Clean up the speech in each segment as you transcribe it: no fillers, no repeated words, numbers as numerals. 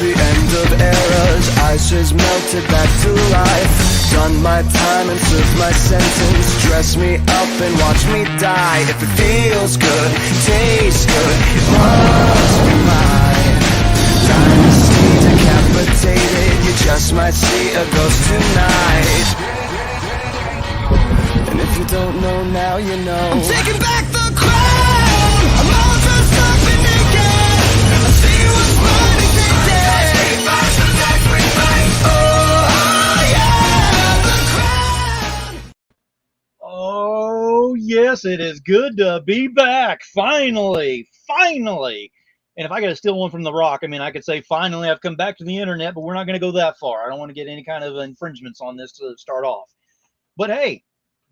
the end of eras. Ice is melted back to life. Done my time and served my sentence. Dress me up and watch me die. If it feels good, tastes good, it must be mine. Dynasty decapitated, you just might see a ghost tonight. And if you don't know now, you know. I'm taking back the crown. I'm all dressed up and naked. I see what's running today. Oh, yes, it is good to be back. Finally. And if I got to steal one from The Rock, I mean, I could say, finally, I've come back to the internet, but we're not going to go that far. I don't want to get any kind of infringements on this to start off. But hey,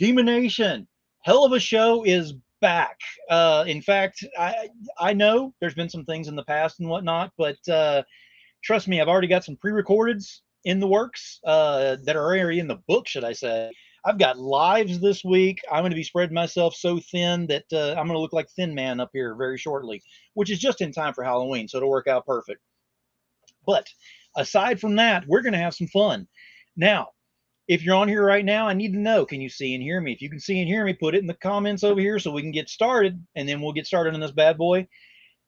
DemoNation, HELLUVA Show is back. In fact, I know there's been some things in the past and whatnot, but trust me, I've already got some pre-recordeds in the works that are already in the book, should I say. I've got lives this week. I'm going to be spreading myself so thin that I'm going to look like Thin Man up here very shortly, which is just in time for Halloween, so it'll work out perfect. But aside from that, we're going to have some fun. Now, if you're on here right now, I need to know, can you see and hear me? If you can see and hear me, put it in the comments over here so we can get started, and then we'll get started on this bad boy.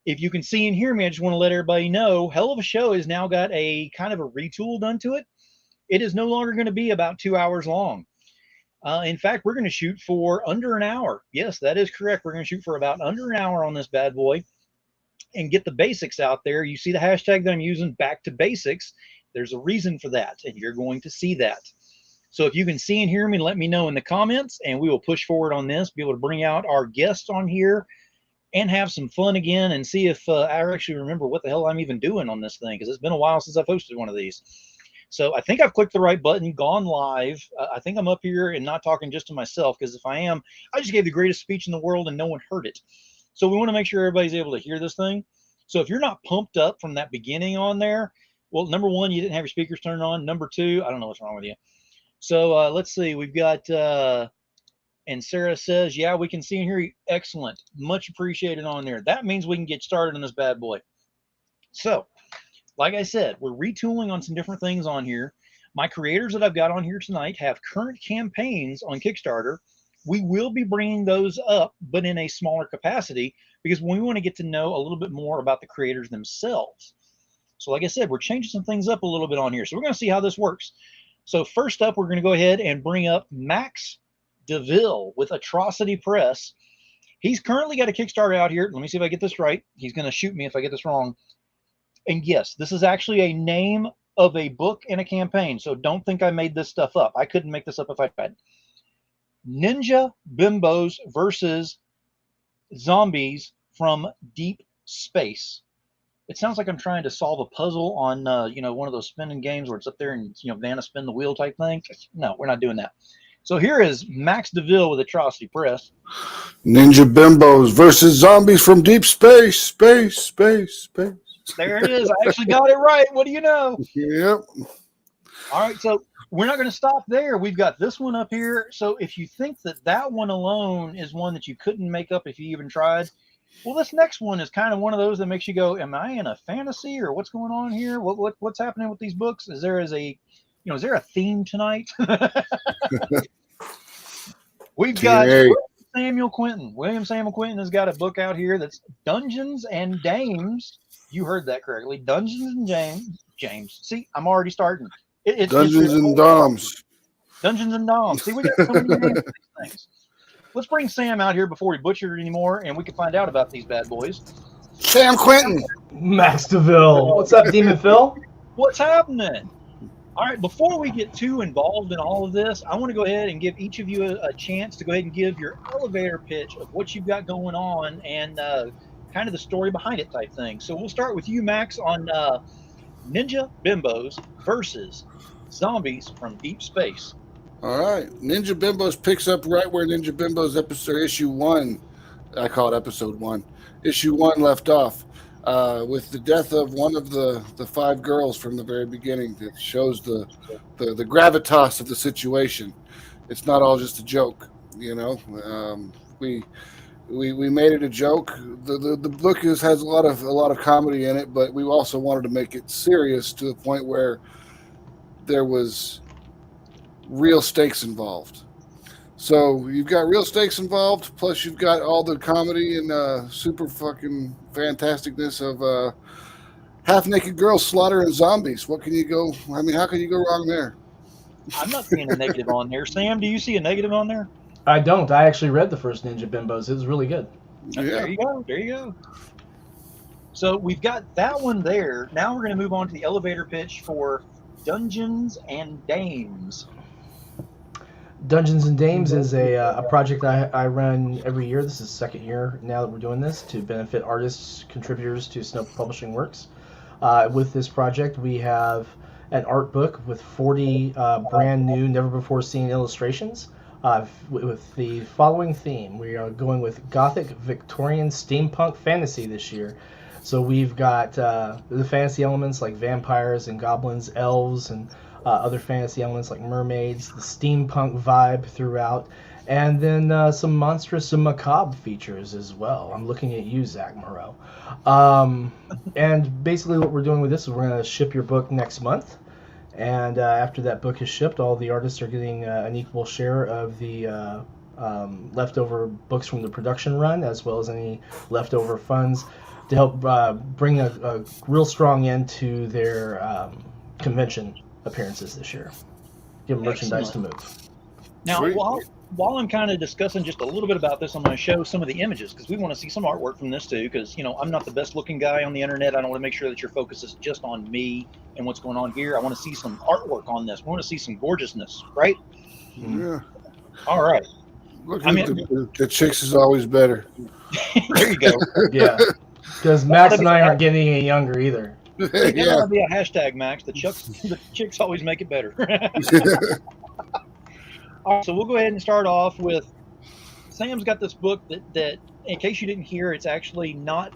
If you can see and hear me, I just want to let everybody know, HELLUVA Show has now got a kind of a retool done to it. It is no longer going to be about 2 hours long. In fact, we're going to shoot for under an hour. Yes, that is correct. We're going to shoot for about under an hour on this bad boy and get the basics out there. You see the hashtag that I'm using, back to basics. There's a reason for that, and you're going to see that. So if you can see and hear me, let me know in the comments, and we will push forward on this, be able to bring out our guests on here and have some fun again and see if I actually remember what the hell I'm even doing on this thing, because it's been a while since I've hosted one of these. So I think I've clicked the right button, gone live. I think I'm up here and not talking just to myself, because if I am, I just gave the greatest speech in the world and no one heard it. So we want to make sure everybody's able to hear this thing. So if you're not pumped up from that beginning on there, well, number one, you didn't have your speakers turned on. Number two, I don't know what's wrong with you. So let's see. We've got, and Sarah says, yeah, we can see and hear you. Excellent. Much appreciated on there. That means we can get started on this bad boy. So, like I said, we're retooling on some different things on here. My creators that I've got on here tonight have current campaigns on Kickstarter. We will be bringing those up, but in a smaller capacity, because we want to get to know a little bit more about the creators themselves. So like I said, we're changing some things up a little bit on here. So we're going to see how this works. So first up, we're going to go ahead and bring up Max Devill with Atrocity Press. He's currently got a Kickstarter out here. Let me see if I get this right. He's going to shoot me if I get this wrong. And yes, this is actually a name of a book and a campaign. So don't think I made this stuff up. I couldn't make this up if I tried. Ninja Bimbos versus Zombies from Deep Space. It sounds like I'm trying to solve a puzzle on, one of those spinning games where it's up there and, Vanna spin the wheel type thing. No, we're not doing that. So here is Max Devill with Atrocity Press. Ninja Bimbos versus Zombies from Deep Space. Space. There it is. I actually got it right. What do you know? Yep. All right. So we're not going to stop there. We've got this one up here. So if you think that one alone is one that you couldn't make up if you even tried, well, this next one is kind of one of those that makes you go, am I in a fantasy or what's going on here? What's happening with these books? Is there a theme tonight? We've got William Samuel Quinton has got a book out here that's Dungeons and Dames. You heard that correctly. Dungeons and James. See, I'm already starting. It's Dungeons and Doms. Dungeons and Doms. See, we got so many names for these things. Let's bring Sam out here before we butcher it anymore, and we can find out about these bad boys. Sam Quinton. Max Devill. What's up, Demon Phil? What's happening? All right, before we get too involved in all of this, I want to go ahead and give each of you a chance to go ahead and give your elevator pitch of what you've got going on and kind of the story behind it type thing. So we'll start with you, Max, on Ninja Bimbos versus Zombies from Deep Space. All right. Ninja Bimbos picks up right where Ninja Bimbos issue 1, I call it episode 1, issue 1 left off. With the death of one of the 5 girls from the very beginning. That shows the gravitas of the situation. It's not all just a joke, We we made it a joke. The book has a lot of comedy in it, but we also wanted to make it serious to the point where there was real stakes involved. So you've got real stakes involved, plus you've got all the comedy and super fucking fantasticness of half-naked girls slaughtering zombies. What can you go? I mean, how can you go wrong there? I'm not seeing a negative on there. Sam, do you see a negative on there? I don't. I actually read the first Ninja Bimbos. It was really good. Yeah. There you go. There you go. So we've got that one there. Now we're going to move on to the elevator pitch for Dungeons and Dames. Dungeons and Dames is a project I run every year. This is the second year now that we're doing this to benefit artists, contributors to Snow Publishing Works. With this project, we have an art book with 40 brand new, never before seen illustrations with the following theme. We are going with Gothic Victorian steampunk fantasy this year. So we've got the fantasy elements like vampires and goblins, elves, and other fantasy elements like mermaids, the steampunk vibe throughout, and then some monstrous and macabre features as well. I'm looking at you, Zach Moreau. And basically what we're doing with this is we're going to ship your book next month. And after that book is shipped, all the artists are getting an equal share of the leftover books from the production run, as well as any leftover funds to help bring a real strong end to their convention appearances this year. Give them merchandise to move. Now, Sweet. while I'm kind of discussing just a little bit about this, I'm going to show some of the images because we want to see some artwork from this too. Because I'm not the best looking guy on the internet. I don't want to make sure that your focus is just on me and what's going on here. I want to see some artwork on this. We want to see some gorgeousness, right? Yeah. All right. Look, I mean- the chicks is always better. There you go. Yeah, because Max and I aren't getting any younger either. That Yeah. ought to be a hashtag, Max. The chicks always make it better. All right, so we'll go ahead and start off with Sam's got this book that in case you didn't hear, it's actually not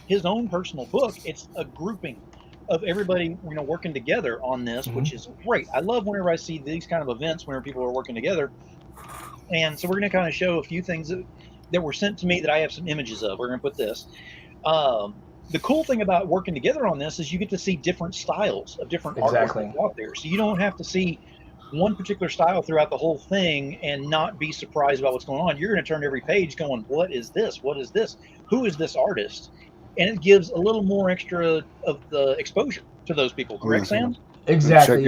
his own personal book. It's a grouping of everybody working together on this, which is great. I love whenever I see these kind of events whenever people are working together. And so we're going to kind of show a few things that were sent to me that I have some images of. We're going to put this. The cool thing about working together on this is you get to see different styles of different artwork out there. So you don't have to see one particular style throughout the whole thing and not be surprised about what's going on. You're going to turn every page going, what is this? What is this? Who is this artist? And it gives a little more extra of the exposure to those people. Correct, Sam? Exactly.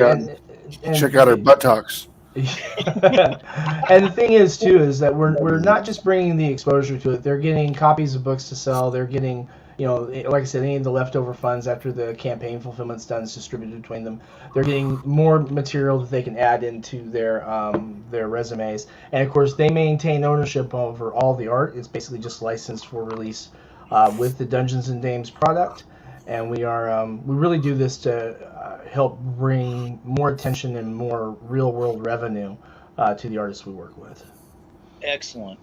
Check out her buttocks. And the thing is too is that we're not just bringing the exposure to it. They're getting copies of books to sell. They're getting, like I said, any of the leftover funds after the campaign fulfillment's done is distributed between them. They're getting more material that they can add into their resumes. And of course, they maintain ownership over all the art. It's basically just licensed for release with the Dungeons and Dames product. And we really do this to help bring more attention and more real world revenue to the artists we work with. Excellent.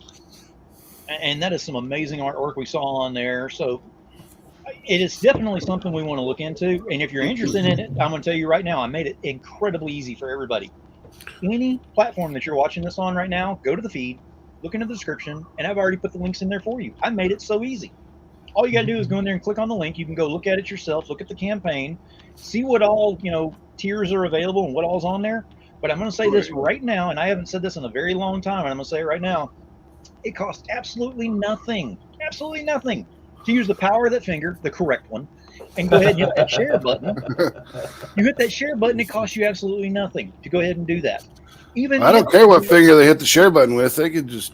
And that is some amazing artwork we saw on there. So it is definitely something we want to look into. And if you're interested in it, I'm going to tell you right now, I made it incredibly easy for everybody. Any platform that you're watching this on right now, go to the feed, look into the description, and I've already put the links in there for you. I made it so easy. All you got to do is go in there and click on the link. You can go look at it yourself, look at the campaign, see what all, tiers are available and what all's on there. But I'm going to say this right now, and I haven't said this in a very long time, and I'm going to say it right now. It costs absolutely nothing to use the power of that finger, the correct one, and go ahead and hit that share button. You hit that share button, it costs you absolutely nothing to go ahead and do that. I don't care what finger they hit the share button with. They could just...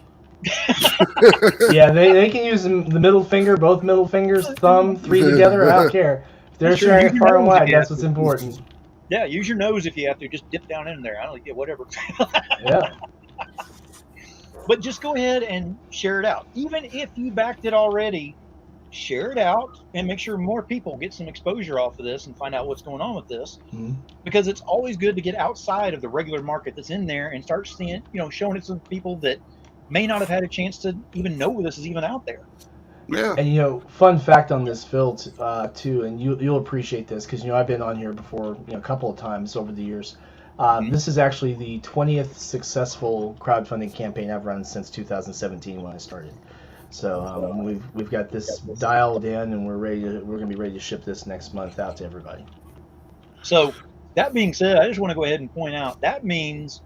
Yeah, they can use the middle finger, both middle fingers, thumb, three together. I don't care. If they're sharing it far and wide, that's what's important. Yeah, use your nose if you have to. Just dip down in there. I don't get whatever. Yeah. But just go ahead and share it out. Even if you backed it already, share it out and make sure more people get some exposure off of this and find out what's going on with this. Because it's always good to get outside of the regular market that's in there and start seeing, showing it to people that may not have had a chance to even know this is even out there. Yeah. And fun fact on this, Phil, too, and you'll appreciate this because I've been on here before, a couple of times over the years. This is actually the 20th successful crowdfunding campaign I've run since 2017 when I started. So we've got this dialed in, and we're gonna be ready to ship this next month out to everybody. So that being said, I just want to go ahead and point out that means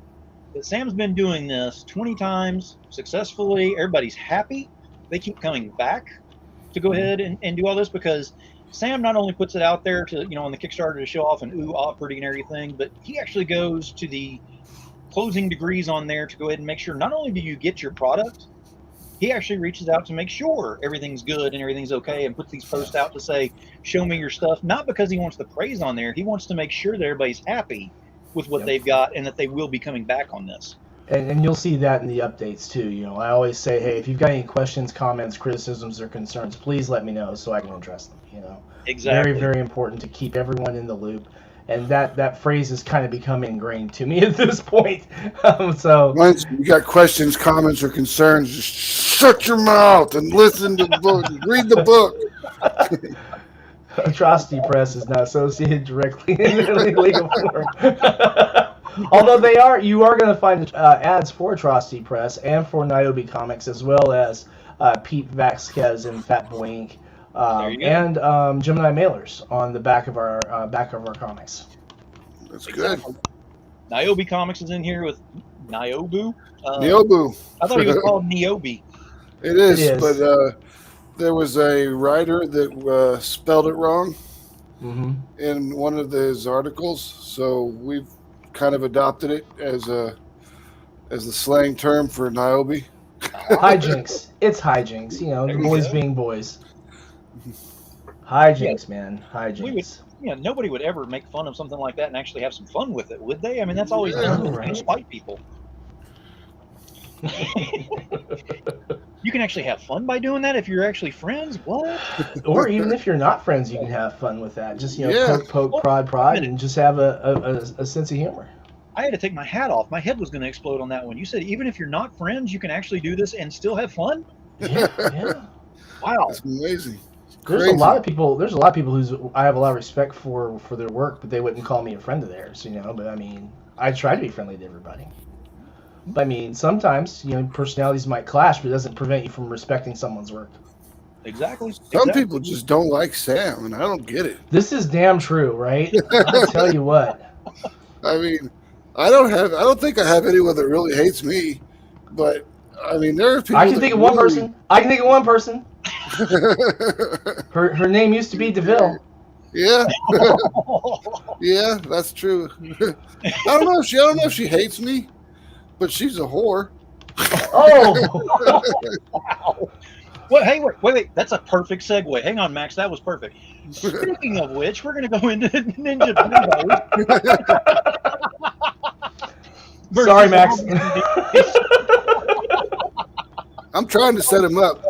that Sam's been doing this 20 times successfully. Everybody's happy. They keep coming back to go ahead and do all this, because Sam not only puts it out there to, on the Kickstarter to show off and pretty and everything, but he actually goes to the closing degrees on there to go ahead and make sure not only do you get your product, he actually reaches out to make sure everything's good and everything's okay, and puts these posts out to say, show me your stuff, not because he wants the praise on there. He wants to make sure that everybody's happy with what they've got and that they will be coming back on this. And you'll see that in the updates too. I always say, hey, if you've got any questions, comments, criticisms, or concerns, please let me know so I can address them. Exactly. Very, very important to keep everyone in the loop. And that phrase has kind of become ingrained to me at this point. So once you got questions, comments, or concerns, just shut your mouth and listen to the book. Read the book. Atrocity Press is not associated directly in the legal form. Although you are going to find ads for Atrocity Press and for Niobe Comics, as well as Pete Vasquez and Fat Boy Inc. And Gemini mailers on the back of our comics. That's good. Niobe Comics is in here with Niobu. Niobu. I thought he was called Niobe. It is, but there was a writer that spelled it wrong in one of his articles, so we've kind of adopted it as the slang term for Niobe. Hijinks. It's hijinks. The boys being boys. Hijinks, man. Hijinks. Nobody would ever make fun of something like that and actually have some fun with it, would they? I mean, that's always done to spite people. You can actually have fun by doing that if you're actually friends. What? Or even if you're not friends, you can have fun with that. Just poke, prod, and just have a sense of humor. I had to take my hat off. My head was going to explode on that one. You said even if you're not friends, you can actually do this and still have fun? Yeah. Wow. That's amazing. There's a lot of people who I have a lot of respect for their work, but they wouldn't call me a friend of theirs, But I mean, I try to be friendly to everybody. But I mean, sometimes personalities might clash, but it doesn't prevent you from respecting someone's work. Exactly. Some people just don't like Sam, and I don't get it. This is damn true, right? I'll tell you what. I mean, I don't think I have anyone that really hates me, but I mean, there are people. I can think of one person. Her name used to be Devill. Yeah. Yeah, that's true. I don't know if she hates me, but she's a whore. Oh. Wow. Well, hey, wait. That's a perfect segue. Hang on, Max. That was perfect. Speaking of which, we're going to go into Ninja Bimbo. Sorry, Max. I'm trying to set him up.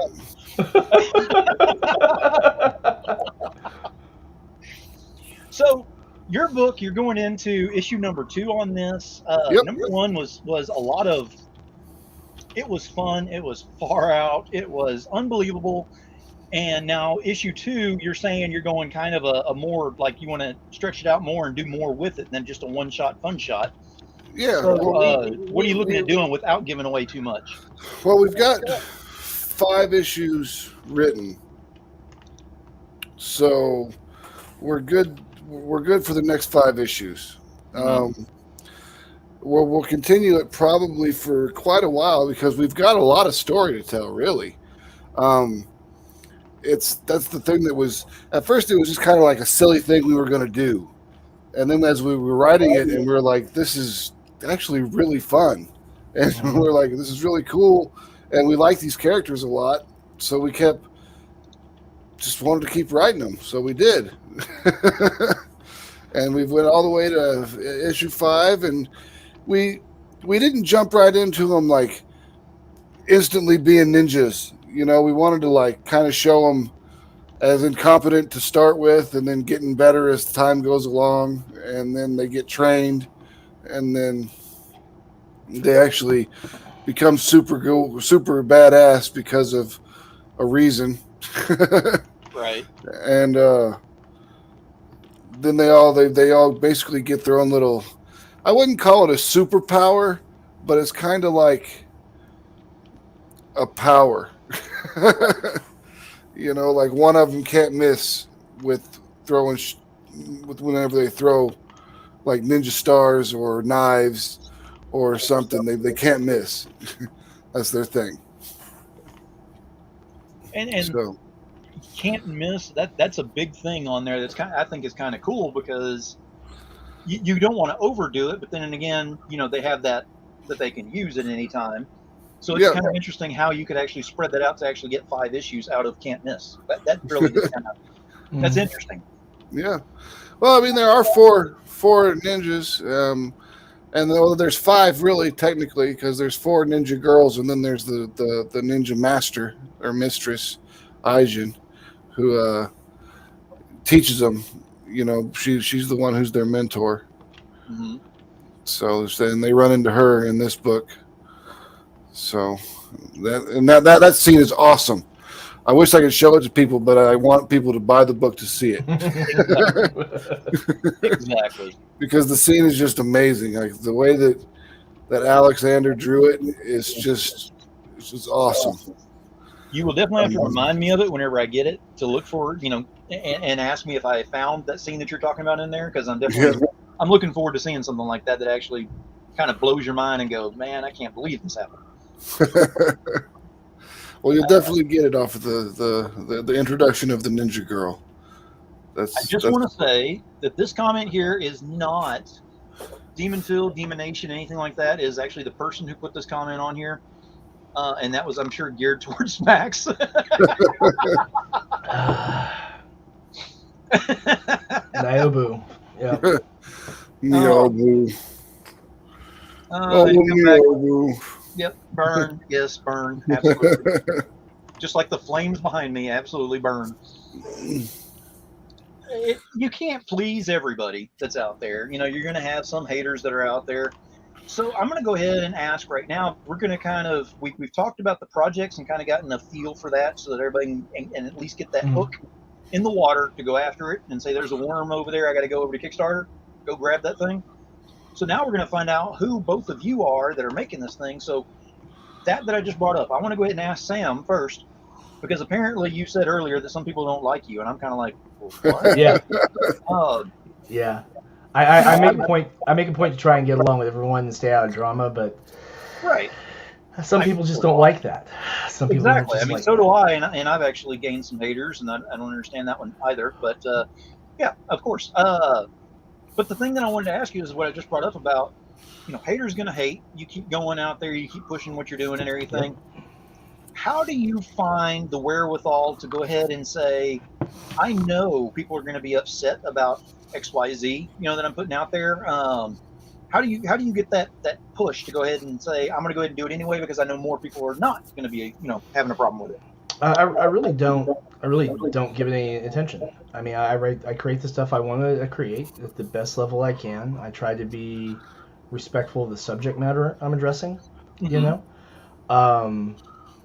So, your book, you're going into issue number 2 on this. Number 1 was a lot of. It was fun. It was far out. It was unbelievable. And now issue 2, you're saying you're going kind of a more like you want to stretch it out more and do more with it than just a one-shot fun shot. Yeah. So, what are you looking at doing without giving away too much? Well, we've got 5 issues written, so we're good. We're good for the next 5 issues. We'll continue it probably for quite a while because we've got a lot of story to tell. Really, that's the thing that was at first. It was just kind of like a silly thing we were going to do, and then as we were writing it, and we were like, "This is actually really fun," and we're like, "This is really cool," and we like these characters a lot, so we just wanted to keep writing them, so we did. And we went all the way to issue 5, and we didn't jump right into them like instantly being ninjas. We wanted to like kind of show them as incompetent to start with, and then getting better as time goes along, and then they get trained, and then they actually become super badass because of a reason. Right. And then they all basically get their own little. I wouldn't call it a superpower, but it's kind of like a power. You know, like one of them can't miss with throwing, with whenever they throw like ninja stars or knives or something. They can't miss. That's their thing. And So can't miss that's a big thing on there. That's I think is kind of cool because you don't want to overdo it, but then again, they have that they can use at any time. So it's yeah, kind of interesting how you could actually spread that out to actually get 5 issues out of can't miss. That really is that's interesting. yeah. Well, I mean, there are four ninjas, and there's 5 really technically because there's 4 ninja girls, and then there's the ninja master or mistress, Aijin, who teaches them. You know, she's the one who's their mentor. Mm-hmm. So then they run into her in this book. So that scene is awesome. I wish I could show it to people, but I want people to buy the book to see it. Exactly. Because the scene is just amazing. Like the way that Alexander drew it is just awesome. You will definitely have to remind me of it whenever I get it to look for, and ask me if I found that scene that you're talking about in there, because I'm definitely I'm looking forward to seeing something like that actually kind of blows your mind and goes, man, I can't believe this happened. Well, you'll definitely get it off of the introduction of the Ninja Girl. I just want to say that this comment here is not Demonfield, DemoNation, anything like that. It is actually the person who put this comment on here. And that was, I'm sure, geared towards Max. Niobu. Yeah. Niobu. Niobu. Yep, burn. Yes, burn. Absolutely. Just like the flames behind me, absolutely burn. You can't please everybody that's out there. You're going to have some haters that are out there. So I'm going to go ahead and ask right now. We're going to kind of, we've talked about the projects and kind of gotten a feel for that so that everybody can at least get that hook in the water to go after it and say, there's a worm over there. I got to go over to Kickstarter, go grab that thing. So now we're going to find out who both of you are that are making this thing. So that I just brought up, I want to go ahead and ask Sam first, because apparently you said earlier that some people don't like you. And I'm kind of like, well, what? Yeah. Yeah. I make a point. I make a point to try and get along with everyone and stay out of drama, but right. Some people just don't like that. Some people exactly. I mean, so do I, and I've actually gained some haters, and I don't understand that one either. But yeah, of course. But the thing that I wanted to ask you is what I just brought up about, haters gonna hate. You keep going out there, you keep pushing what you're doing and everything. Yep. How do you find the wherewithal to go ahead and say, I know people are going to be upset about XYZ, that I'm putting out there. How do you get that push to go ahead and say, I'm going to go ahead and do it anyway because I know more people are not going to be, having a problem with it? I really don't give it any attention. I mean, I create the stuff I want to create at the best level I can. I try to be respectful of the subject matter I'm addressing,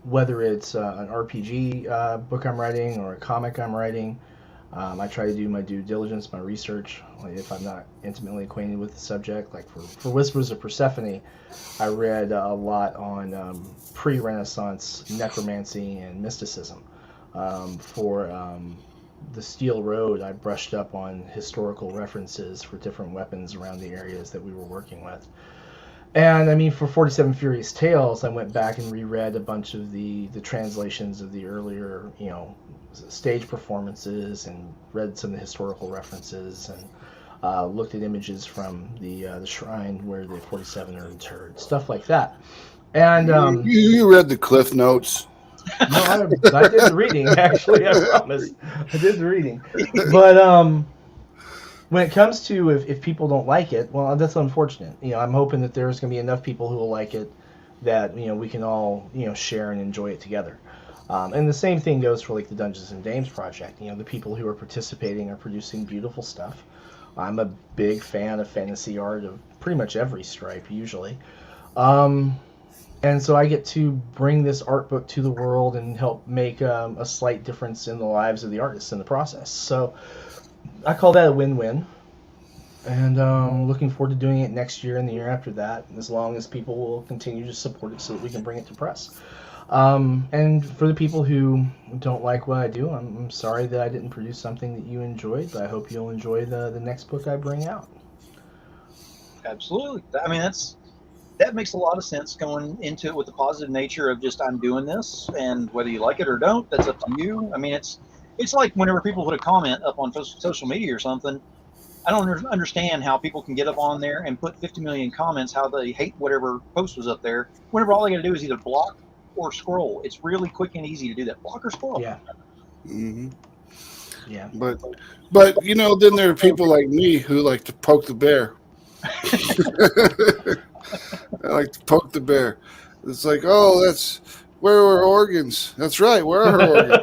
whether it's an RPG book I'm writing or a comic I'm writing. I try to do my due diligence, my research, if I'm not intimately acquainted with the subject. Like for Whispers of Persephone, I read a lot on pre-Renaissance necromancy and mysticism. For the Steel Road, I brushed up on historical references for different weapons around the areas that we were working with. And I mean, for 47 Furious Tales, I went back and reread a bunch of the translations of the earlier, stage performances and read some of the historical references and looked at images from the shrine where the 47 are interred, stuff like that. And you read the Cliff Notes. No, I did the reading, actually, I promise. I did the reading. But when it comes to if people don't like it, well, that's unfortunate. I'm hoping that there's going to be enough people who will like it that, we can all, share and enjoy it together. And the same thing goes for like the Dungeons and Dames project. The people who are participating are producing beautiful stuff. I'm a big fan of fantasy art of pretty much every stripe, usually. And so I get to bring this art book to the world and help make a slight difference in the lives of the artists in the process. So I call that a win-win. And looking forward to doing it next year and the year after that, as long as people will continue to support it so that we can bring it to press. And for the people who don't like what I do, I'm sorry that I didn't produce something that you enjoyed, but I hope you'll enjoy the next book I bring out. Absolutely. I mean, that makes a lot of sense, going into it with the positive nature of just, I'm doing this, and whether you like it or don't, that's up to you. I mean, it's like whenever people put a comment up on social media or something, I don't understand how people can get up on there and put 50 million comments how they hate whatever post was up there, whenever all they got to do is either block or scroll. It's really quick and easy to do that. Block or scroll. Yeah. Mm-hmm. Yeah. But then there are people like me who like to poke the bear. I like to poke the bear. It's like, oh, where are her organs? That's right. Where are her organs?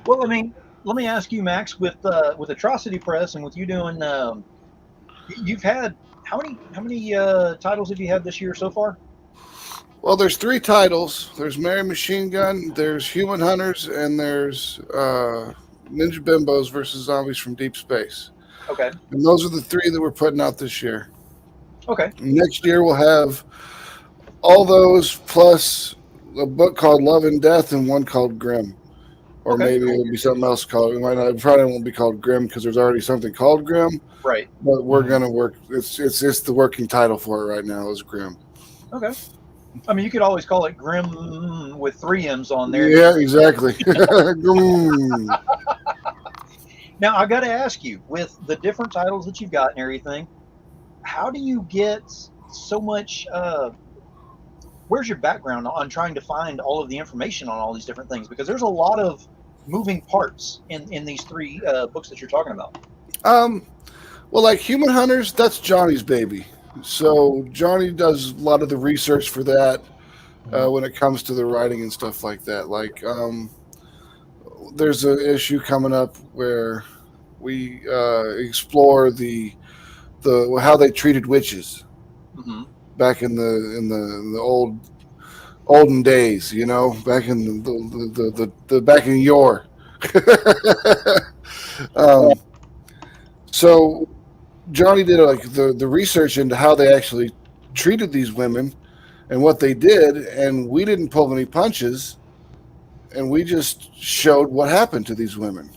Well, I mean, let me ask you, Max, with Atrocity Press and with you doing, you've had how many titles have you had this year so far? Well, there's 3 titles. There's Mary Machine Gun, there's Human Hunters, and there's Ninja Bimbos versus Zombies from Deep Space. Okay. And those are the 3 that we're putting out this year. Okay. Next year we'll have all those plus a book called Love and Death and one called Grim. Or maybe it'll be something else called. It probably won't be called Grim because there's already something called Grim. Right. But we're gonna work. It's the working title for it right now is Grim. Okay. I mean, you could always call it Grim with 3 M's on there. Yeah, exactly. Grim. Now, I got to ask you, with the different titles that you've got and everything, how do you get so much? Where's your background on trying to find all of the information on all these different things? Because there's a lot of moving parts in these 3 books that you're talking about. Well, like Human Hunters, that's Johnny's baby. So Johnny does a lot of the research for that when it comes to the writing and stuff like that. Like, there's an issue coming up where we explore the how they treated witches back in the olden days. You know, back in the back in yore. So Johnny did like the research into how they actually treated these women and what they did, and we didn't pull any punches, and we just showed what happened to these women,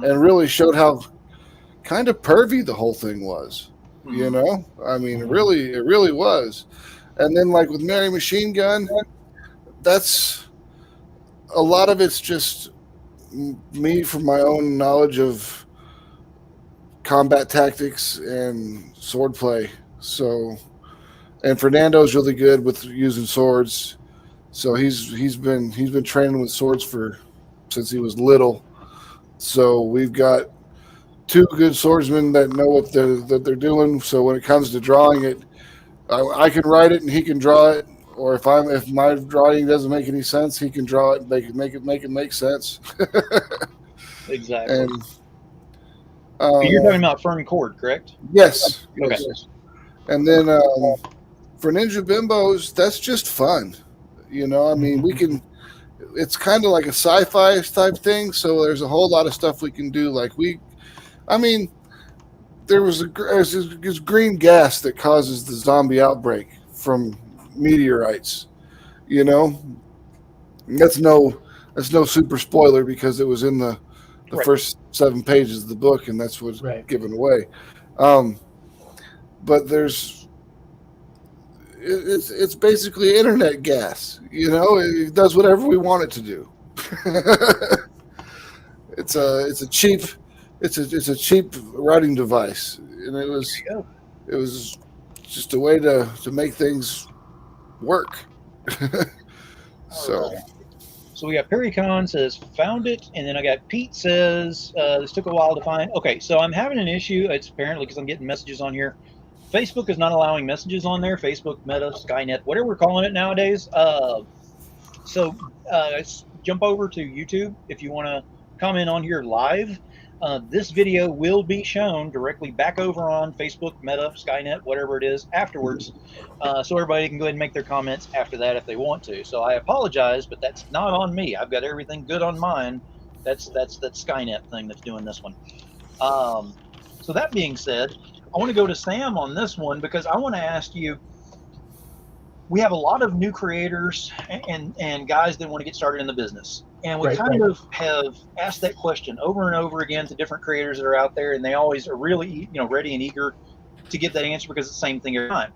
and really showed how kind of pervy the whole thing was. You know, I mean, it really was. And then like with Mary Machine Gun, that's a lot of it's just me from my own knowledge of combat tactics and swordplay. So, and Fernando's really good with using swords. So he's been training with swords since he was little. So we've got 2 good swordsmen that know what they're doing. So when it comes to drawing it, I can write it and he can draw it. Or if my drawing doesn't make any sense, he can draw it and make it make sense. Exactly. And you're talking about Fern Cord, correct? Yes. Okay. Yes. And then for Ninja Bimbos, that's just fun. You know, I mean, it's kind of like a sci-fi type thing. So there's a whole lot of stuff we can do. Like there was this green gas that causes the zombie outbreak from meteorites. You know, that's no super spoiler because it was in the first 7 pages of the book, and that's what's given away. But it's basically internet gas. You know, it does whatever we want it to do. It's a cheap writing device, and it was just a way to make things work. So. Right. So we got Perrycon says found it, and then I got Pete says this took a while to find. Okay, so I'm having an issue. It's apparently because I'm getting messages on here. Facebook is not allowing messages on there. Facebook, Meta, Skynet, whatever we're calling it nowadays. So jump over to YouTube if you want to comment on here live. This video will be shown directly back over on Facebook, Meta, Skynet, whatever it is, afterwards. So everybody can go ahead and make their comments after that if they want to. So I apologize, but that's not on me. I've got everything good on mine. That's that Skynet thing that's doing this one. So that being said, I want to go to Sam on this one because I want to ask you, we have a lot of new creators and guys that want to get started in the business. And we kind of have asked that question over and over again to different creators that are out there, and they always are really, ready and eager to get that answer because it's the same thing every time.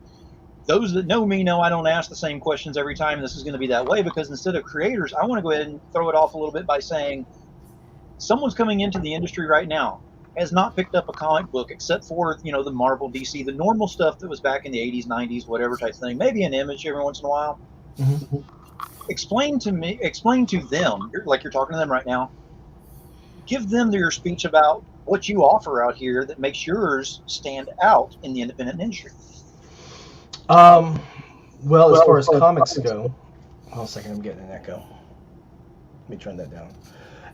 Those that know me know I don't ask the same questions every time, and this is going to be that way because instead of creators, I want to go ahead and throw it off a little bit by saying someone's coming into the industry right now, has not picked up a comic book except for, the Marvel, DC, the normal stuff that was back in the 80s, 90s, whatever type thing, maybe an Image every once in a while. Mm-hmm. Explain to them, like you're talking to them right now, give them your speech about what you offer out here that makes yours stand out in the independent industry. Well, as far as comics go, hold on a second, I'm getting an echo. Let me turn that down.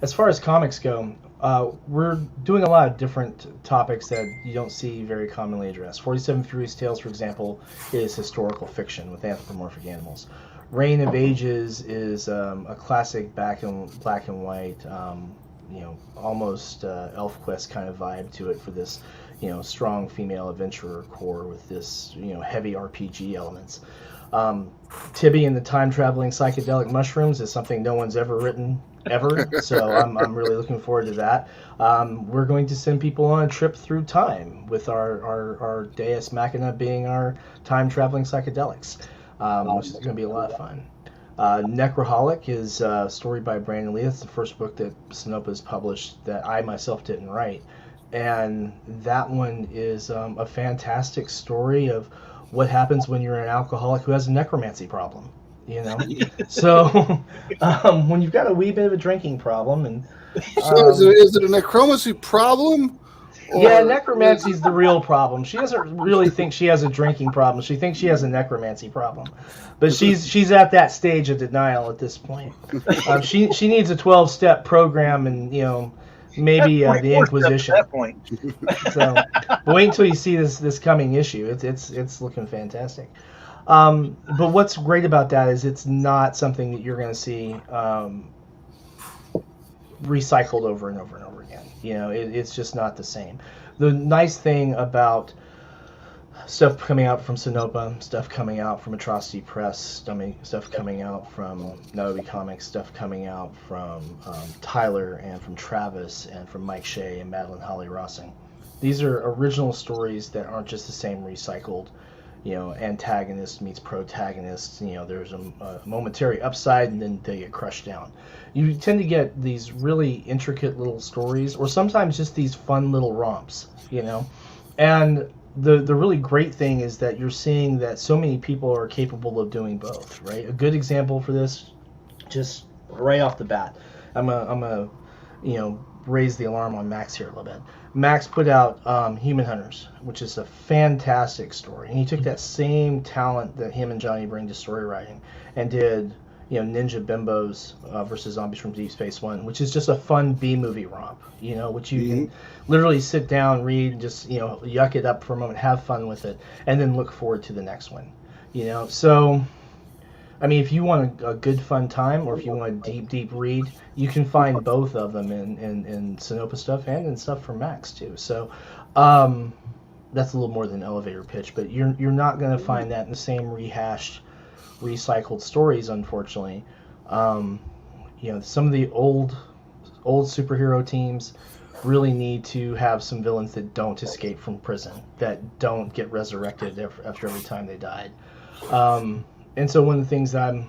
As far as comics go, we're doing a lot of different topics that you don't see very commonly addressed. 47 Furious Tales, for example, is historical fiction with anthropomorphic animals. Reign of Ages is a classic black and white, almost ElfQuest kind of vibe to it for this, strong female adventurer core with this, heavy RPG elements. Tibby and the Time-Traveling Psychedelic Mushrooms is something no one's ever written, ever, so I'm really looking forward to that. We're going to send people on a trip through time with our Deus Machina being our time-traveling psychedelics, which is going to be a lot of fun. Necroholic is a story by Brandon Lee. It's the first book that Sonopa's published that I myself didn't write, and that one is a fantastic story of what happens when you're an alcoholic who has a necromancy problem, So when you've got a wee bit of a drinking problem, and so is it a necromancy problem? Or... Yeah, necromancy is the real problem. She doesn't really think she has a drinking problem. She thinks she has a necromancy problem, but she's at that stage of denial at this point. She needs a 12-step program, and maybe the Inquisition. At that point. So wait until you see this coming issue. It's looking fantastic. But what's great about that is it's not something that you're going to see recycled over and over and over again. It's just not the same. The nice thing about stuff coming out from Sonopa, stuff coming out from Atrocity Press, stuff coming out from Naobi Comics, stuff coming out from Tyler and from Travis and from Mike Shea and Madeline Holly Rossing. These are original stories that aren't just the same recycled, antagonist meets protagonist. There's a momentary upside and then they get crushed down. You tend to get these really intricate little stories, or sometimes just these fun little romps, And the really great thing is that you're seeing that so many people are capable of doing both, right? A good example for this, just right off the bat, I'm gonna raise the alarm on Max here a little bit. Max put out Human Hunters, which is a fantastic story, and he took that same talent that him and Johnny bring to story writing and did Ninja Bimbos versus Zombies from Deep Space One, which is just a fun B-movie romp, which you can literally sit down, read, just yuck it up for a moment, have fun with it, and then look forward to the next one. So I mean, if you want a good fun time, or if you want a deep read, you can find both of them in Sonopa stuff and in stuff from Max too. So that's a little more than an elevator pitch, but you're not going to find that in the same rehashed, recycled stories, unfortunately. Some of the old superhero teams really need to have some villains that don't escape from prison, that don't get resurrected after every time they died. And so one of the things that I'm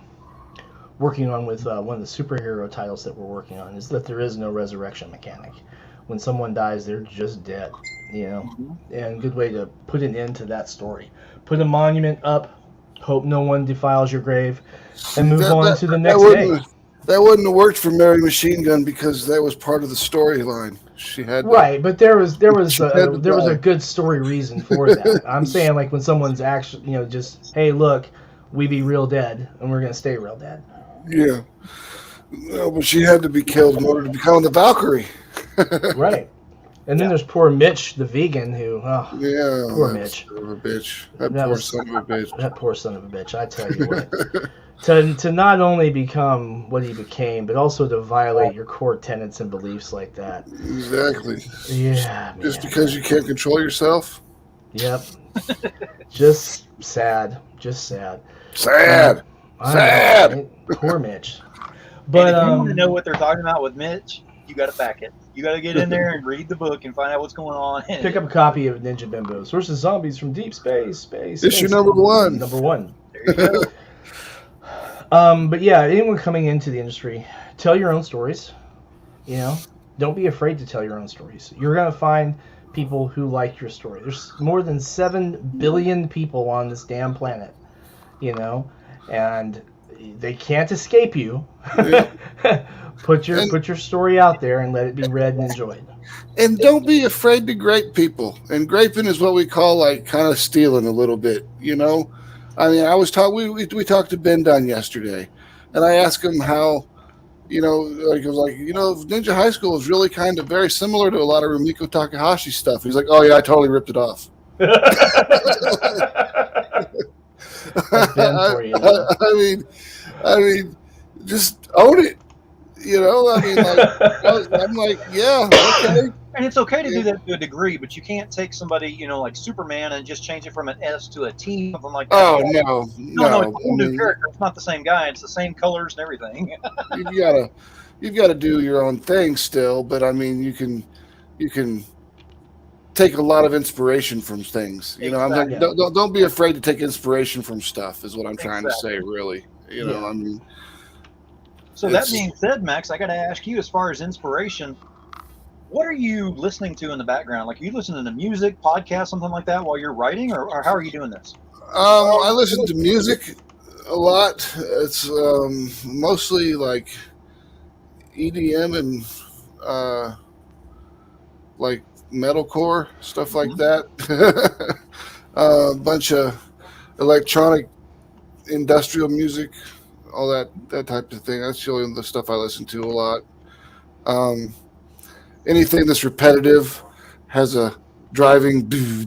working on with one of the superhero titles that we're working on is that there is no resurrection mechanic. When someone dies, they're just dead, And a good way to put an end to that story. Put a monument up, hope no one defiles your grave, and move on to the next day. That wouldn't have worked for Mary Machine Gun because that was part of the storyline. She had right, but there was a good story reason for that. I'm saying, like, when someone's actually, just, hey, look, we be real dead, and we're gonna stay real dead. Yeah, no, but she had to be killed in order to become the Valkyrie. Right, and then there's poor Mitch, the vegan, who, poor Mitch, son of a bitch. That poor son of a bitch. That poor son of a bitch. I tell you what. To not only become what he became, but also to violate your core tenets and beliefs like that. Exactly. Yeah. Just because you can't control yourself? Yep. Just sad. Sad. I Sad. know, right? Poor Mitch. But But if you want to know what they're talking about with Mitch, you got to back it. You got to get in there and read the book and find out what's going on. pick up a copy of Ninja Bimbos versus Zombies from Deep Space. Issue number 1. Number 1. There you go. But yeah, anyone coming into the industry, tell your own stories. You know, don't be afraid to tell your own stories. You're gonna find people who like your story. There's more than 7 billion people on this damn planet. You know, and they can't escape you. Yeah. Put your story out there and let it be read and enjoyed. And don't be afraid to grape people. And graping is what we call like kind of stealing a little bit, you know. I mean, we talked to Ben Dunn yesterday, and I asked him how, you know, like it was like, you know, Ninja High School is really kind of very similar to a lot of Rumiko Takahashi stuff. He's like, oh yeah, I totally ripped it off. That's Ben for you. I mean, just own it. You know, I mean, like, I'm like, yeah, okay. And it's okay to do that to a degree, but you can't take somebody, you know, like Superman and just change it from an S to a T, something like that. Oh, no. It's a whole new mean, character. It's not the same guy. It's the same colors and everything. you've got to do your own thing still, but I mean, you can take a lot of inspiration from things. You know, I'm like, don't be afraid to take inspiration from stuff. Is what I'm trying to say, really. You know, I mean. So that being said, Max, I got to ask you, as far as inspiration, what are you listening to in the background? Like, are you listening to music, podcast, something like that while you're writing, or how are you doing this? I listen to music a lot. It's mostly like EDM and like metalcore, stuff like that. A bunch of electronic industrial music, all that type of thing. That's really the stuff I listen to a lot. Anything that's repetitive, has a driving do.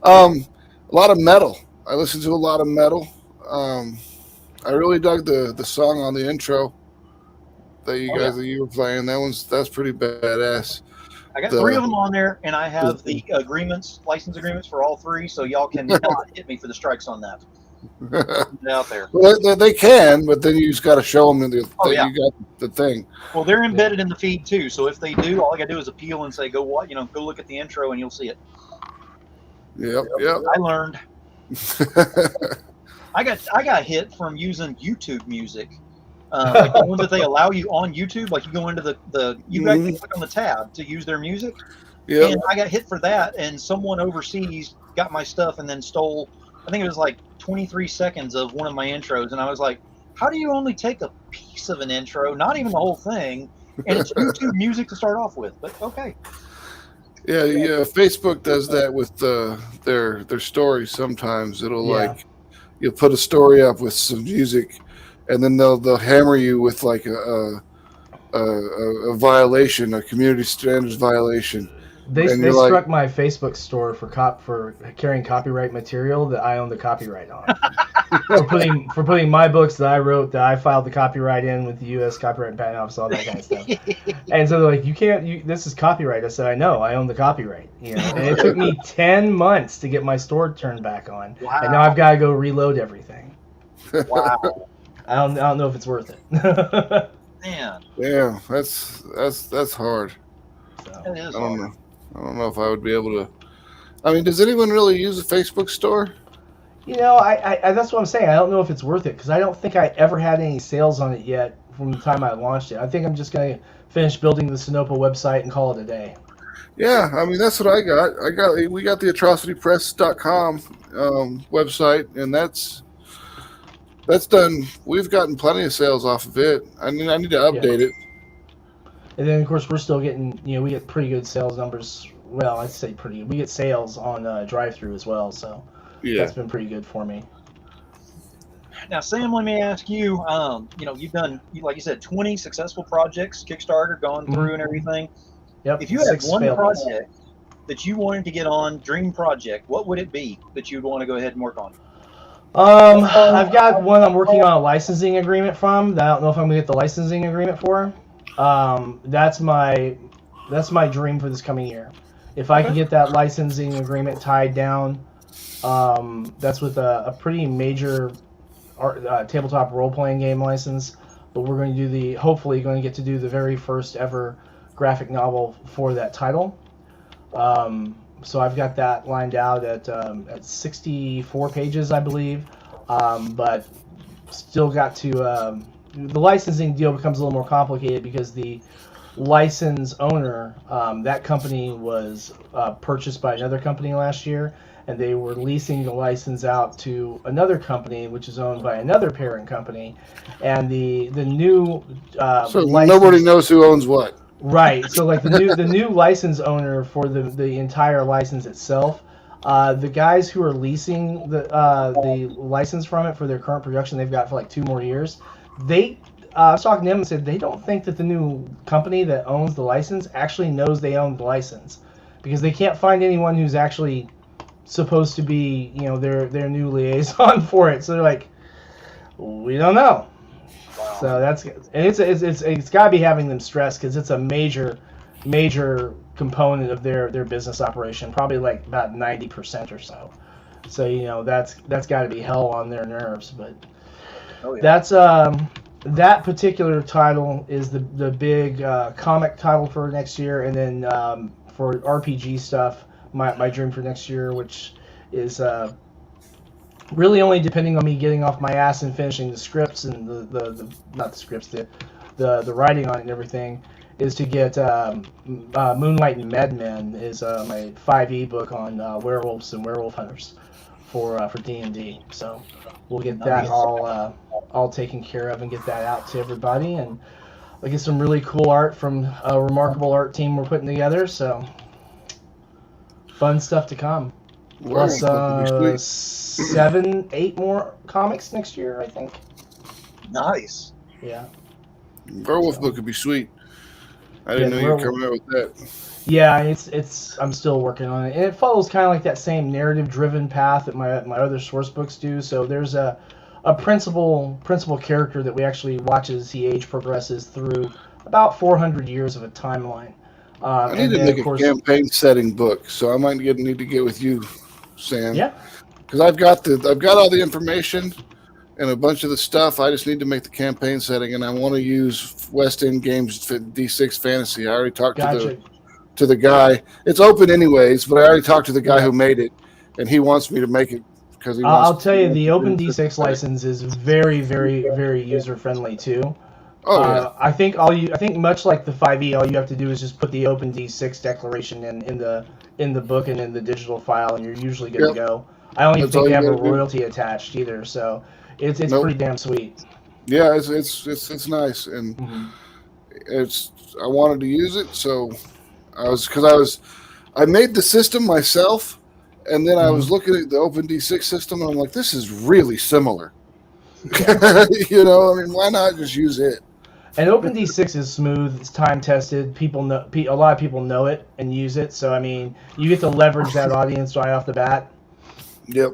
A lot of metal. I listen to a lot of metal. I really dug the song on the intro that you were playing. That's pretty badass. I got 3 of them on there, and I have the license agreements for all 3, so y'all can not hit me for the strikes on that. Out there. Well, they can, but then you just got to show them that you got the thing. Well, they're embedded in the feed too, so if they do, all I got to do is appeal and say, go look at the intro, and you'll see it. Yep. I learned. I got hit from using YouTube music. Like the ones that they allow you on YouTube, like you go into you actually click on the tab to use their music. Yeah. And I got hit for that, and someone overseas got my stuff and then stole, I think it was like 23 seconds of one of my intros, and I was like, how do you only take a piece of an intro, not even the whole thing, and it's YouTube music to start off with? But okay. Yeah. Facebook does that with their stories sometimes. It'll like, you'll put a story up with some music, and then they'll hammer you with like a violation, a community standards violation. They struck my Facebook store for carrying copyright material that I own the copyright on. for putting my books that I wrote, that I filed the copyright in with the U.S. Copyright and Patent Office, all that kind of stuff. And so they're like, this is copyright. I said, I know, I own the copyright. You know, and it took me 10 months to get my store turned back on. Wow. And now I've got to go reload everything. Wow. I don't know if it's worth it. Man. Yeah, that's hard. So, it is hard. I don't know if I would be able to. I mean, does anyone really use a Facebook store? You know, I that's what I'm saying. I don't know if it's worth it because I don't think I ever had any sales on it yet from the time I launched it. I think I'm just going to finish building the Sinopa website and call it a day. Yeah, I mean, that's what I got. We got the atrocitypress.com website, and that's done. We've gotten plenty of sales off of it. I need to update it. And then, of course, we're still getting, we get pretty good sales numbers. Well, I'd say pretty. We get sales on drive-through as well, so that's been pretty good for me. Now, Sam, let me ask you, you've done, like you said, 20 successful projects, Kickstarter, gone through and everything. Yep. If you had one project that you wanted to get on, dream project, what would it be that you'd want to go ahead and work on? I've got one I'm working on a licensing agreement from that I don't know if I'm going to get the licensing agreement for. That's my dream for this coming year. If I can get that licensing agreement tied down, That's with a pretty major tabletop role-playing game license. But we're going to do hopefully going to get to do the very first ever graphic novel for that title. So I've got that lined out at 64 pages, I believe. But still got to the licensing deal becomes a little more complicated because the license owner, that company was purchased by another company last year, and they were leasing the license out to another company, which is owned by another parent company, and the new So license, nobody knows who owns what. right. So like the new license owner for the entire license itself. The guys who are leasing the license from it for their current production, they've got for like 2 more years. I was talking to them and said they don't think that the new company that owns the license actually knows they own the license, because they can't find anyone who's actually supposed to be, their new liaison for it. So they're like, we don't know. Wow. So it's got to be having them stressed, because it's a major component of their business operation, probably like about 90% or so. So that's got to be hell on their nerves. But that's that particular title is the big comic title for next year, and then for RPG stuff, my dream for next year, which is really only depending on me getting off my ass and finishing the scripts and the writing on it and everything, is to get Moonlight and Madmen is my 5e book on werewolves and werewolf hunters for D&D. So we'll get that all taken care of and get that out to everybody, and I get some really cool art from a remarkable art team we're putting together. So fun stuff to come. Plus 7, 8 more comics next year, I think. Nice. Yeah. Werewolf book would be sweet. I didn't know you were coming out with that. Yeah, it's I'm still working on it, and it follows kind of like that same narrative-driven path that my other source books do. So there's a principal character that we actually watch as he age progresses through about 400 years of a timeline. I need to make a campaign setting book, so I might need to get with you, Sam. Yeah. Because I've got all the information and a bunch of the stuff. I just need to make the campaign setting, and I want to use West End Games D6 Fantasy. I already talked to the guy. It's open anyways, but I already talked to the guy who made it, and he wants me to make it because he wants. I'll tell you, the Open D6 license is very, very, very user friendly too. Oh yeah. I think much like the 5e, all you have to do is just put the Open D6 declaration in the book and in the digital file, and you're usually good to go. I don't even think you have a royalty attached either, so it's pretty damn sweet. Yeah, it's nice, and I wanted to use it, so I made the system myself, and then I was looking at the Open D6 system, and I'm like, this is really similar. I mean, why not just use it? And Open D6 is smooth. It's time tested. People know. A lot of people know it and use it. So I mean, you get to leverage that audience right off the bat. Yep.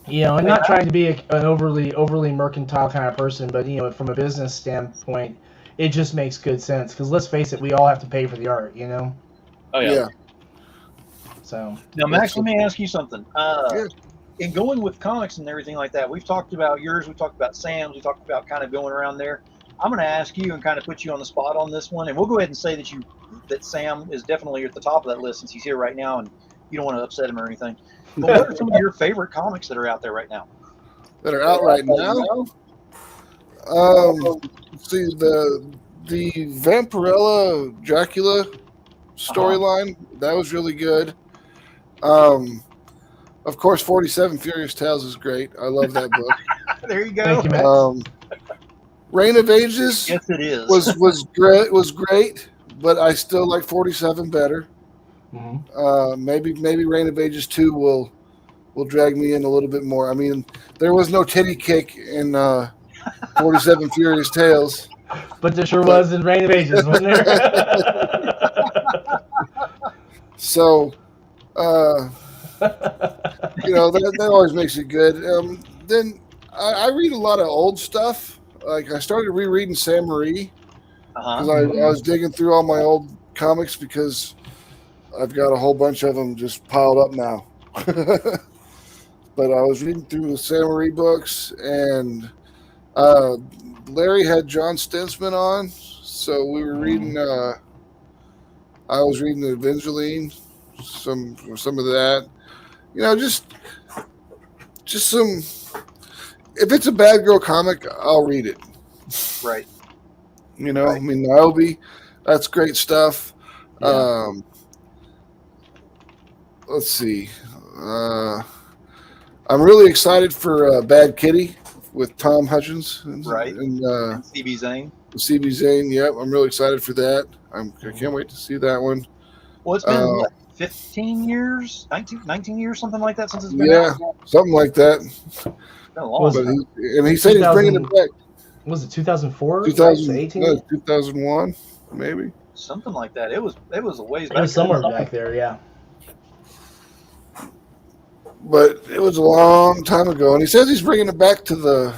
I'm not trying to be an overly mercantile kind of person, but from a business standpoint, it just makes good sense. Because let's face it, we all have to pay for the art. Oh yeah. So now, Max, let me ask you something. In going with comics and everything like that, we've talked about yours, we talked about Sam's, we talked about kind of going around there. I'm going to ask you and kind of put you on the spot on this one, and we'll go ahead and say that Sam is definitely at the top of that list since he's here right now, and you don't want to upset him or anything. But what are some of your favorite comics that are out there right now? That are out right now? See, the Vampirella Dracula storyline, that was really good. Of course, 47 Furious Tales is great. I love that book. There you go. Thank you, Max. Reign of Ages, yes, it is. was great, but I still like 47 better. Mm-hmm. Maybe Reign of Ages 2 will drag me in a little bit more. I mean, there was no titty kick in 47 Furious Tales, but there sure was in Reign of Ages, wasn't there? So, that always makes it good. Then I read a lot of old stuff. Like I started rereading Sam Marie because I was digging through all my old comics because I've got a whole bunch of them just piled up now. but I was reading through the Sam Marie books, and Larry had John Stinsman on, so we were reading. I was reading the Evangeline, some of that. You know, just some. If it's a bad girl comic, I'll read it. Right. You know, Right. I mean, Niobe, that's great stuff. Yeah. Let's see. I'm really excited for Bad Kitty with Tom Hutchins Right. and And CB Zane. CB Zane. Yep, I'm really excited for that. I can't wait to see that one. Well, it's been what, 15 years, 19 years, something like that since it's been Yeah, out. something like that. It's been a long Was But time. he said he's bringing it 2000 back. Was it 2004? 2000, no, 2001, maybe. Something like that. It was a ways back. It was somewhere back there, yeah. But it was a long time ago, and he says he's bringing it back to the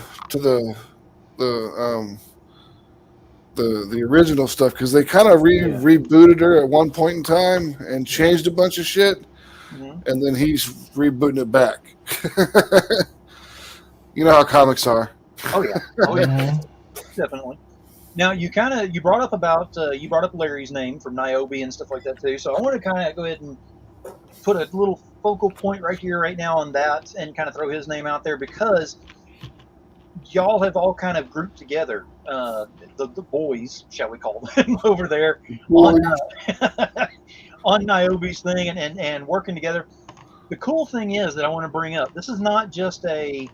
original stuff because they kind of rebooted her at one point in time and changed a bunch of shit, and then he's rebooting it back. You know how comics are. Oh yeah. Oh yeah. Definitely. Now you brought up Larry's name from Niobe and stuff like that too. So I want to kind of go ahead and put a little focal point right here, right now on that, and kind of throw his name out there because y'all have all kind of grouped together, the boys, shall we call them, over there on Niobe's thing and working together. The cool thing is that I want to bring up, this is not just a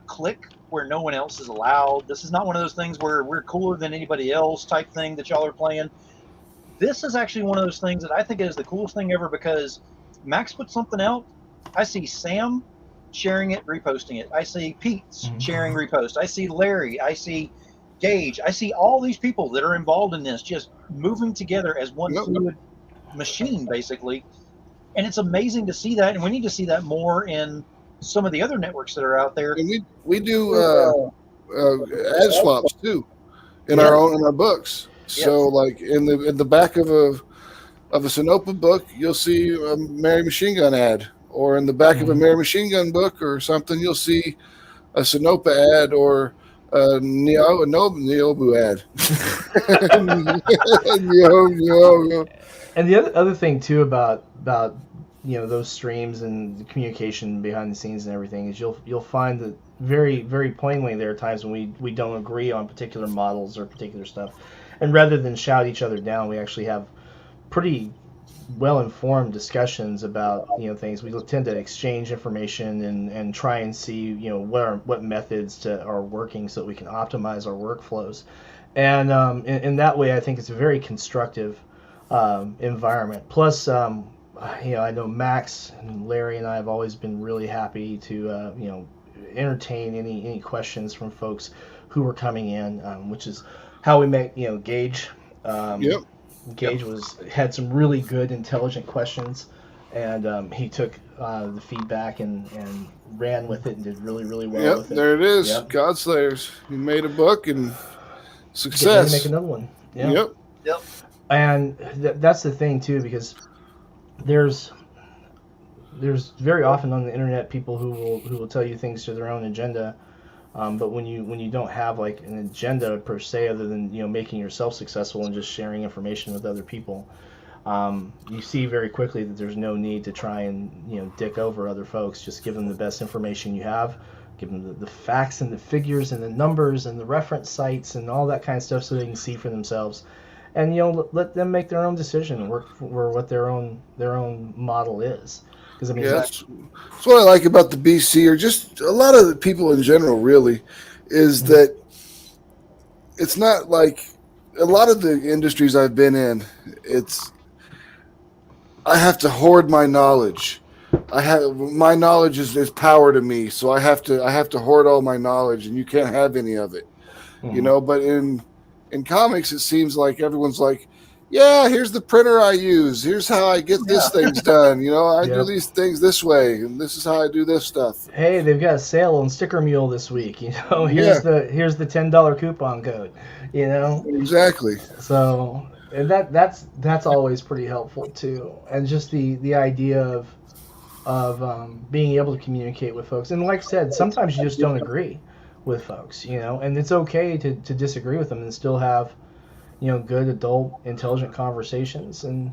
clique where no one else is allowed. This is not one of those things where we're cooler than anybody else type thing that y'all are playing. This is actually one of those things that I think is the coolest thing ever because Max put something out. I see Sam sharing it, reposting it. I see Pete's sharing, repost. I see Larry. I see Gage. I see all these people that are involved in this just moving together as one fluid machine, basically. And it's amazing to see that. And we need to see that more in some of the other networks that are out there. And we do ad swaps too in our books. So like in the back of a Sinopa book, you'll see a Mary Machine Gun ad, or in the back of a Mary Machine Gun book or something, you'll see a Sinopa ad or a Neobu ad. And the other thing too about those streams and the communication behind the scenes and everything is you'll find that very, very plainly there are times when we don't agree on particular models or particular stuff, and rather than shout each other down, we actually have pretty well-informed discussions about things. We tend to exchange information and try and see what methods are working so that we can optimize our workflows, and in that way I think it's a very constructive environment. Plus I know Max and Larry and I have always been really happy to entertain any questions from folks who are coming in, which is how we met Gage. Gage had some really good, intelligent questions, and he took the feedback and ran with it and did really, really well with it. There it is. Godslayers. He made a book and success. Make another one. Yep. And that's the thing too, because there's very often on the internet people who will tell you things to their own agenda. But when you don't have like an agenda per se, other than making yourself successful and just sharing information with other people, you see very quickly that there's no need to try and dick over other folks. Just give them the best information you have, give them the facts and the figures and the numbers and the reference sites and all that kind of stuff so they can see for themselves, and let them make their own decision and work for what their own model is. That's what I like about the BC, or just a lot of the people in general, really, is that it's not like a lot of the industries I've been in. I have to hoard my knowledge. My knowledge is power to me, so I have to hoard all my knowledge, and you can't have any of it, But in comics, it seems like everyone's like, yeah, here's the printer I use. Here's how I get this things done. I do these things this way, and this is how I do this stuff. Hey, they've got a sale on Sticker Mule this week. Here's the $10 coupon code. Exactly. So, and that's always pretty helpful too. And just the idea of being able to communicate with folks. And like I said, sometimes you just don't agree with folks, and it's okay to disagree with them and still have, good adult, intelligent conversations. And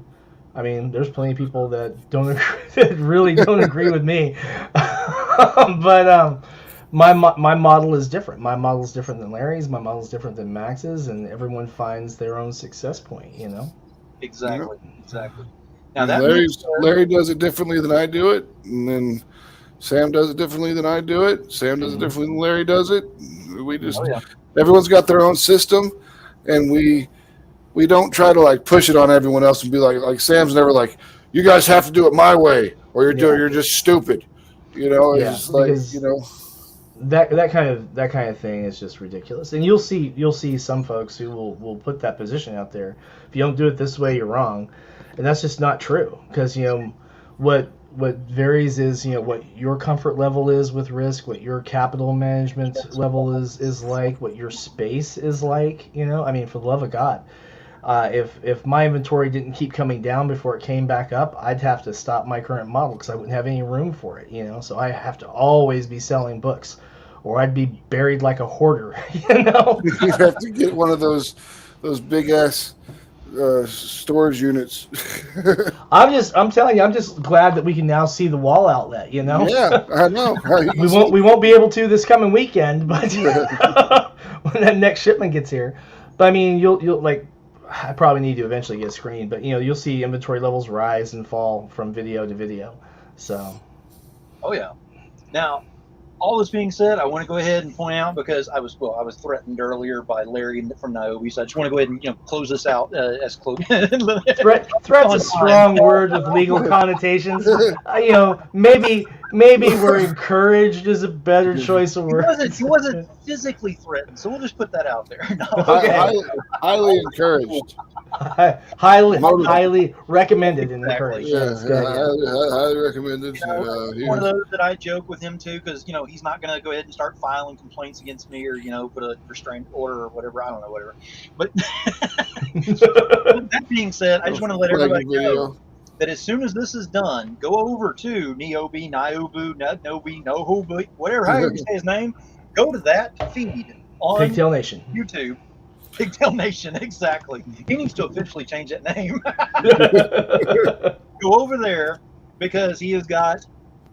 I mean, there's plenty of people that don't agree, that really don't agree with me. But my model is different. My model is different than Larry's. My model is different than Max's, and everyone finds their own success point. Exactly. Now And that Larry does it differently than I do it, and then Sam does it differently than I do it. Sam does it differently than Larry does it. We just everyone's got their own system, and we don't try to like push it on everyone else and be like Sam's never like, you guys have to do it my way or you're just stupid. It's like that kind of thing is just ridiculous. And you'll see some folks who will put that position out there. If you don't do it this way, you're wrong. And that's just not true, because what varies is what your comfort level is with risk, what your capital management level is like, what your space is like. I mean, for the love of God, if my inventory didn't keep coming down before it came back up, I'd have to stop my current model because I wouldn't have any room for it. So I have to always be selling books, or I'd be buried like a hoarder. You'd have to get one of those big ass storage units. I'm telling you, I'm just glad that we can now see the wall outlet. Yeah, I know. We won't be able to this coming weekend, but when that next shipment gets here. But I mean, you'll like, I probably need to eventually get a screen, but you'll see inventory levels rise and fall from video to video. So. Oh yeah. Now, all this being said, I want to go ahead and point out, because I was threatened earlier by Larry from Niobe, so I just want to go ahead and close this out as close. Threat's a strong word with legal connotations. Maybe we're encouraged is a better choice of word. He wasn't physically threatened, so we'll just put that out there. No. Okay. Highly encouraged. Highly recommended and encouraged. Yeah, highly recommended. One of those that I joke with him too, because he's not going to go ahead and start filing complaints against me, or put a restraining order or whatever. I don't know, whatever. But that being said, I just want to let everybody know that as soon as this is done, go over to Niobe, Nohobu, whatever, however you say his name. Go to that feed on Pigtail Nation YouTube. Pigtail Nation, exactly. He needs to officially change that name. Go over there, because he has got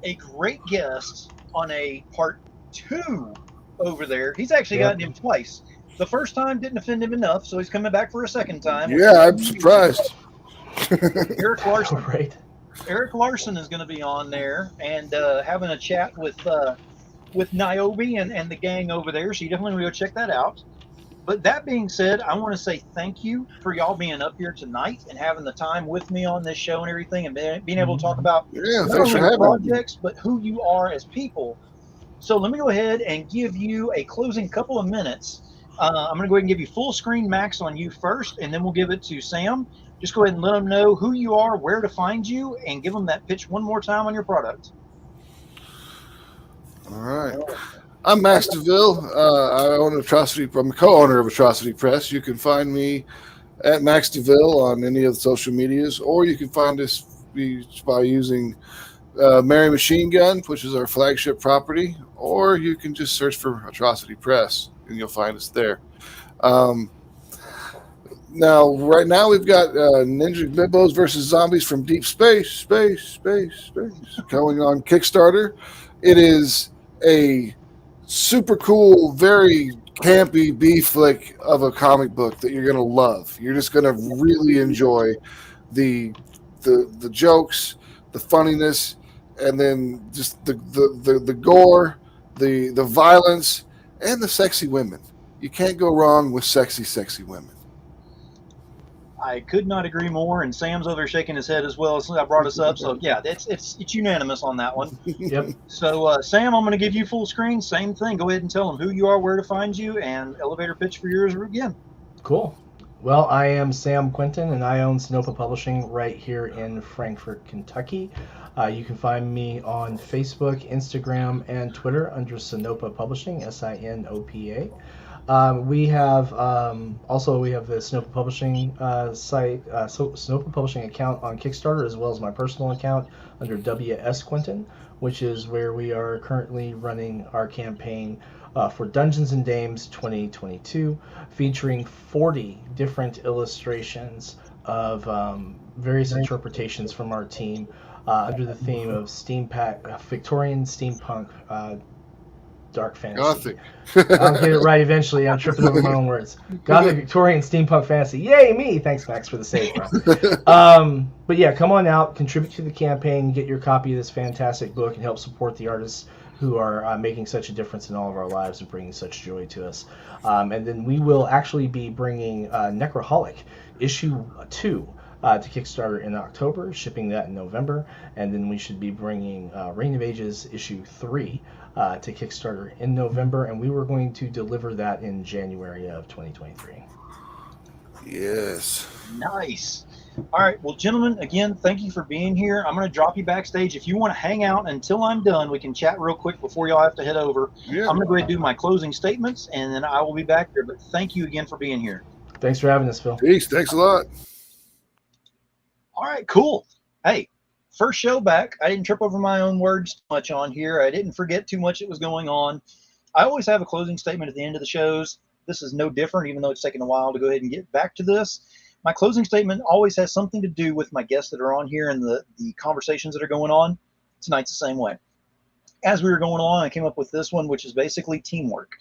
a great guest on a part 2 over there. He's actually gotten him twice. The first time didn't offend him enough, so he's coming back for a second time. Yeah, I'm surprised. Eric Larson. Right. Eric Larson is going to be on there and having a chat with Niobe and the gang over there, so you definitely want to go check that out. But that being said, I want to say thank you for y'all being up here tonight and having the time with me on this show and everything, and being able to talk about not only projects, but who you are as people. So let me go ahead and give you a closing couple of minutes. I'm going to go ahead and give you full screen Max on you first, and then we'll give it to Sam. Just go ahead and let them know who you are, where to find you, and give them that pitch one more time on your product. All right. I'm Max Devill. I'm a co-owner of Atrocity Press. You can find me at Max Devill on any of the social medias, or you can find us by using Mary Machine Gun, which is our flagship property, or you can just search for Atrocity Press and you'll find us there. Now, right now we've got Ninja Bimbos versus Zombies from Deep Space, going on Kickstarter. It is a super cool, very campy B flick of a comic book that you're gonna love. You're just gonna really enjoy the jokes, the funniness, and then just the gore, the violence, and the sexy women. You can't go wrong with sexy women. I could not agree more, and Sam's over shaking his head as well as I brought us up. So yeah, it's unanimous on that one. Yep. So Sam, I'm going to give you full screen. Same thing. Go ahead and tell them who you are, where to find you, and elevator pitch for yours again. Cool. Well, I am Sam Quinton, and I own Sinopa Publishing right here in Frankfort, Kentucky. You can find me on Facebook, Instagram, and Twitter under Sinopa Publishing, SINOPA. We have also we have the Snowple Publishing site, Snowple Publishing account on Kickstarter, as well as my personal account under WS Quinton, which is where we are currently running our campaign for Dungeons and Dames 2022, featuring 40 different illustrations of various interpretations from our team under the theme of Victorian steampunk. Dark fantasy. Gothic. I'll get it right eventually. I'm tripping over my own words. Gothic, Victorian, steampunk fantasy. Yay, me! Thanks, Max, for the save, bro. But yeah, come on out, contribute to the campaign, get your copy of this fantastic book, and help support the artists who are making such a difference in all of our lives and bringing such joy to us. And then we will actually be bringing Necroholic issue 2 to Kickstarter in October, shipping that in November, and then we should be bringing Reign of Ages issue 3 to Kickstarter in November, and we were going to deliver that in January of 2023. Yes. Nice. All right. Well, gentlemen, again, thank you for being here. I'm going to drop you backstage. If you want to hang out until I'm done, we can chat real quick before y'all have to head over. Yeah. I'm going to go ahead and do my closing statements, and then I will be back there. But thank you again for being here. Thanks for having us, Phil. Peace. Thanks a lot. All right, cool. Hey, first show back. I didn't trip over my own words too much on here. I didn't forget too much that was going on. I always have a closing statement at the end of the shows. This is no different, even though it's taken a while to go ahead and get back to this. My closing statement always has something to do with my guests that are on here and the conversations that are going on. Tonight's the same way. As we were going along, I came up with this one, which is basically teamwork.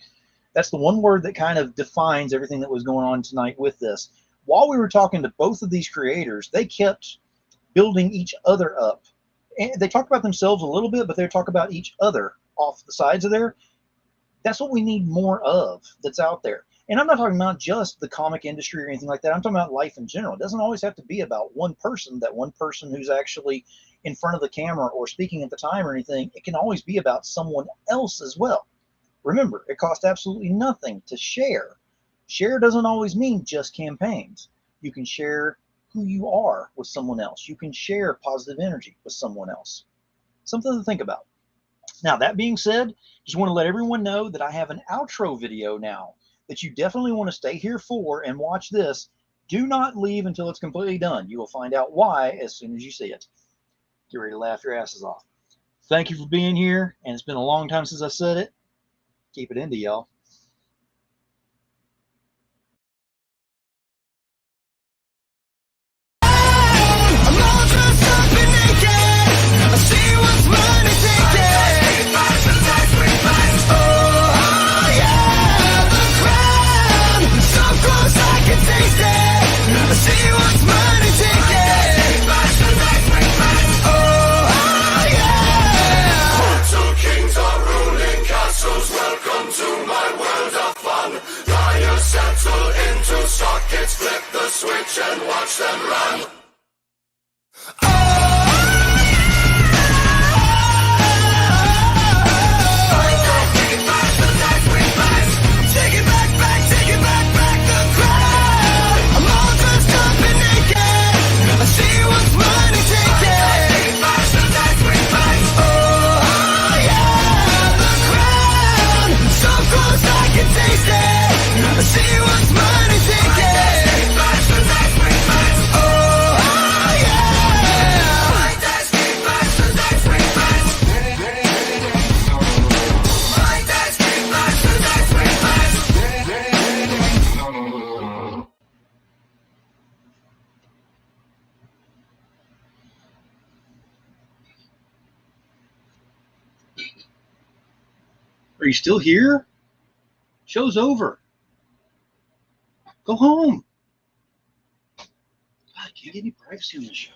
That's the one word that kind of defines everything that was going on tonight with this. While we were talking to both of these creators, they kept building each other up. And they talked about themselves a little bit, but they talk about each other off the sides of there. That's what we need more of that's out there. And I'm not talking about just the comic industry or anything like that. I'm talking about life in general. It doesn't always have to be about one person, that one person who's actually in front of the camera or speaking at the time or anything. It can always be about someone else as well. Remember, it costs absolutely nothing to share. Share doesn't always mean just campaigns. You can share who you are with someone else. You can share positive energy with someone else. Something to think about. Now, that being said, just want to let everyone know that I have an outro video now that you definitely want to stay here for and watch this. Do not leave until it's completely done. You will find out why as soon as you see it. Get ready to laugh your asses off. Thank you for being here, and it's been a long time since I said it. Keep it into y'all. Sockets, flip the switch and watch them run. Are you still here? Show's over. Go home. God, can't get any privacy on this show.